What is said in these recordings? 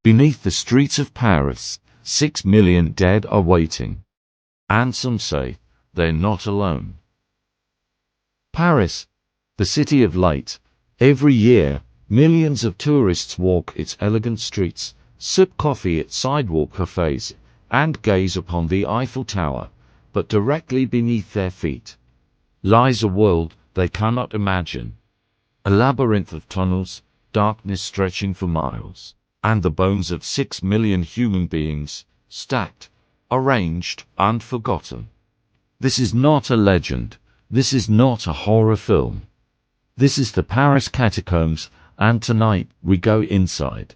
Beneath the streets of Paris, 6 million dead are waiting. And some say they're not alone. Paris, the city of light. Every year, millions of tourists walk its elegant streets, sip coffee at sidewalk cafes, and gaze upon the Eiffel Tower, but directly beneath their feet lies a world they cannot imagine. A labyrinth of tunnels, darkness stretching for miles, and the bones of 6 million human beings, stacked, arranged, and forgotten. This is not a legend. This is not a horror film. This is the Paris Catacombs, and tonight we go inside.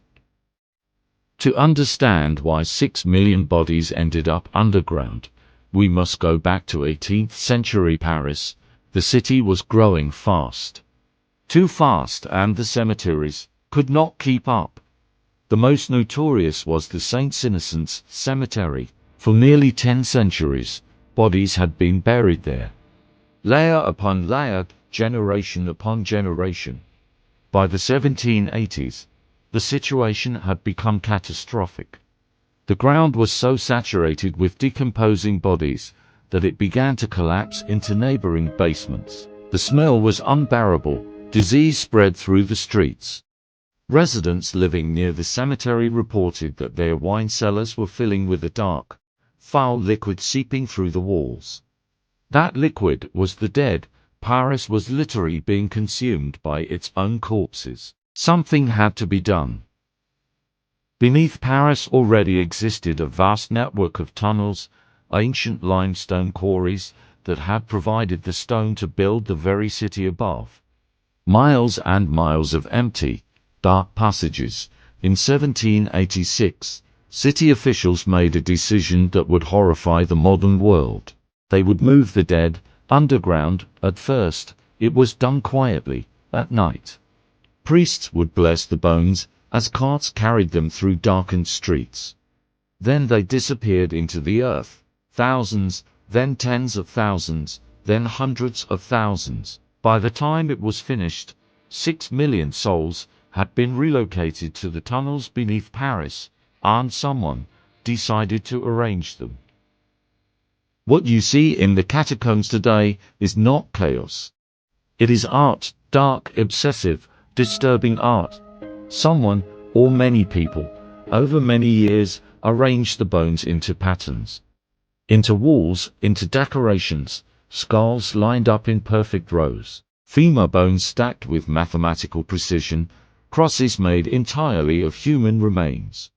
To understand why 6 million bodies ended up underground, we must go back to 18th century Paris. The city was growing fast. Too fast, and the cemeteries could not keep up. The most notorious was the Saints' Innocents Cemetery. For nearly 10 centuries, bodies had been buried there, layer upon layer, generation upon generation. By the 1780s, the situation had become catastrophic. The ground was so saturated with decomposing bodies that it began to collapse into neighboring basements. The smell was unbearable. Disease spread through the streets. Residents living near the cemetery reported that their wine cellars were filling with a dark, foul liquid seeping through the walls. That liquid was the dead. Paris was literally being consumed by its own corpses. Something had to be done. Beneath Paris already existed a vast network of tunnels, ancient limestone quarries that had provided the stone to build the very city above. Miles and miles of empty, dark passages. In 1786, city officials made a decision that would horrify the modern world. They would move the dead underground. At first, it was done quietly, at night. Priests would bless the bones as carts carried them through darkened streets. Then they disappeared into the earth. Thousands, then tens of thousands, then hundreds of thousands. By the time it was finished, 6 million souls had been relocated to the tunnels beneath Paris, and someone decided to arrange them. What you see in the catacombs today is not chaos. It is art, dark, obsessive, disturbing art. Someone, or many people, over many years, arranged the bones into patterns, into walls, into decorations, skulls lined up in perfect rows, femur bones stacked with mathematical precision, crosses made entirely of human remains.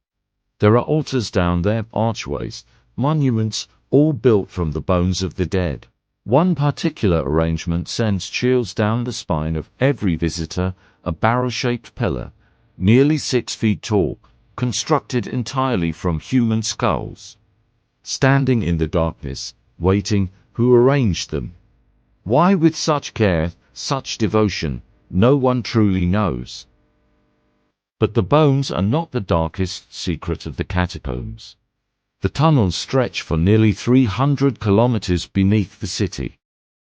There are altars down there, archways, monuments, all built from the bones of the dead. One particular arrangement sends chills down the spine of every visitor, a barrel-shaped pillar, nearly 6 feet tall, constructed entirely from human skulls. Standing in the darkness, waiting, who arranged them? Why with such care, such devotion? No one truly knows. But the bones are not the darkest secret of the catacombs. The tunnels stretch for nearly 300 kilometers beneath the city.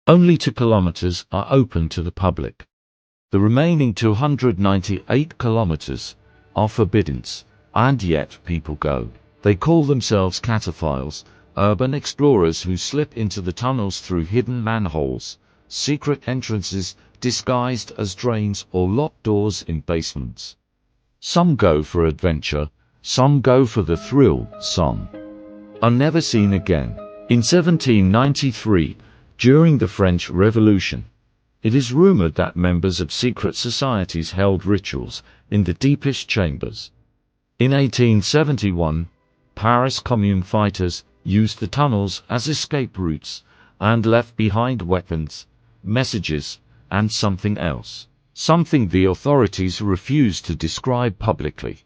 Only 2 kilometers are open to the public. The remaining 298 kilometers are forbidden, and yet people go. They call themselves Cataphiles, urban explorers who slip into the tunnels through hidden manholes, secret entrances disguised as drains or locked doors in basements. Some go for adventure, some go for the thrill, some are never seen again. In 1793, during the French Revolution, it is rumored that members of secret societies held rituals in the deepest chambers. In 1871, Paris Commune fighters used the tunnels as escape routes and left behind weapons, messages, and something else. Something the authorities refused to describe publicly.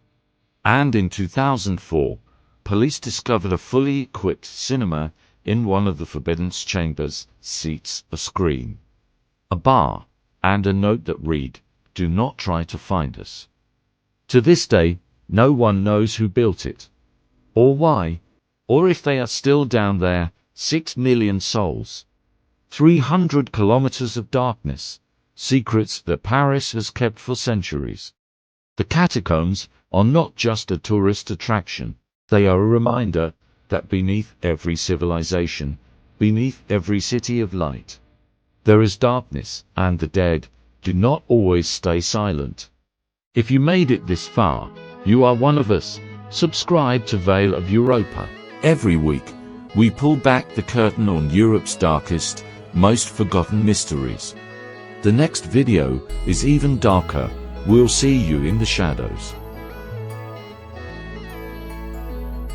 And in 2004, police discovered a fully equipped cinema in one of the forbidden chambers, seats, a screen, a bar, and a note that read, "Do not try to find us." To this day, no one knows who built it, or why, or if they are still down there. 6 million souls. 300 kilometers of darkness. Secrets that Paris has kept for centuries. The catacombs are not just a tourist attraction. They are a reminder that beneath every civilization, beneath every city of light, there is darkness, and the dead do not always stay silent. If you made it this far, you are one of us. Subscribe to Veil of Europa. Every week, we pull back the curtain on Europe's darkest, most forgotten mysteries. The next video is even darker. We'll see you in the shadows.